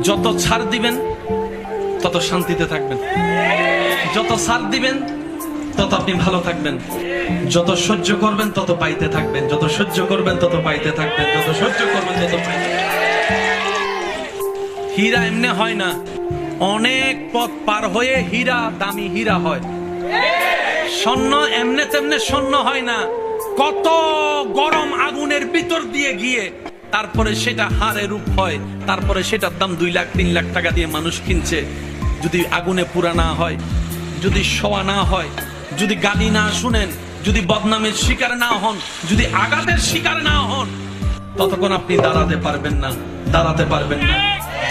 যত ছাড় দিবেন তত শান্তিতে থাকবেন, যত ছাড় দিবেন তত আপনি ভালো থাকবেন, যত সহ্য করবেন তত পাইতে থাকবেন, যত সহ্য করবেন তত পাইতে থাকবেন, যত সহ্য করবেন তত পাইতে থাকবেন। হীরা এমনি হয় না, অনেক পথ পার হয়ে হীরা দামি হীরা হয়। স্বর্ণ এমনে তেমনে স্বর্ণ হয় না, কত গরম আগুনের ভিতর দিয়ে গিয়ে তারপরে সেটা হারে রূপ হয়, তারপরে সেটার দাম 2 লাখ 3 লাখ টাকা দিয়ে মানুষ কিনছে। যদি আগুনে পুরা না হয়, যদি শোয়া না হয়, যদি গালি না শুনেন, যদি বদনামের শিকার না হন, যদি আঘাতের শিকার না হন, ততক্ষণ আপনি দাঁড়াতে পারবেন না, দাঁড়াতে পারবেন না।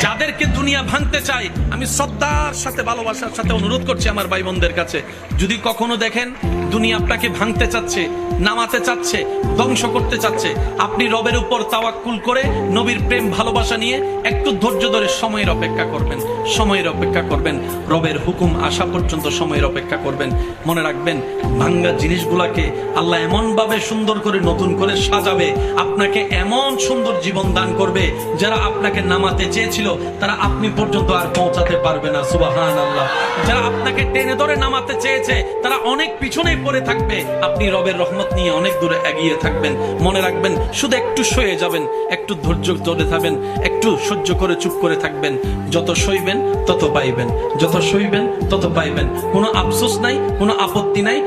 যাদেরকে দুনিয়া ভাঙতে চায়, আমি শ্রদ্ধার সাথে ভালোবাসার সাথে অনুরোধ করছি আমার ভাই বোনদের কাছে, যদি কখনো দেখেন দুনিয়া আপনাকে ভাঙতে চাচ্ছে, নামাতে চাচ্ছে, ধ্বংস করতে চাচ্ছে, আপনি রবের উপর তাওয়াক্কুল করে নবীর প্রেম ভালোবাসা নিয়ে একটু ধৈর্য ধরে সময়ের অপেক্ষা করবেন, সময়ের অপেক্ষা করবেন, রবের হুকুম আসা পর্যন্ত সময়ের অপেক্ষা করবেন। মনে রাখবেন, ভাঙ্গা জিনিসগুলাকে আল্লাহ এমন ভাবে সুন্দর করে নতুন করে সাজাবে, আপনাকে এমন সুন্দর জীবন দান করবে, যারা আপনাকে নামাতে চেয়েছিল তারা আপনি পর্যন্ত আর পৌঁছাতে পারবে না। সুবহানাল্লাহ। যারা আপনাকে টেনে ধরে নামাতে চেয়েছে তারা অনেক পিছনেই পড়ে থাকবে, আপনি রবের রহমত নিয়ে অনেক দূরে এগিয়ে থাকবেন। মনে রাখবেন, শুধু একটু সয়ে যাবেন, একটু ধৈর্য ধরে থাকবেন, একটু সহ্য করে চুপ করে থাকবেন। যত সইবেন তত পাইবেন, যত সইবেন তত পাইবেন। কোনো আফসোস নাই, কোনো আপত্তি নাই।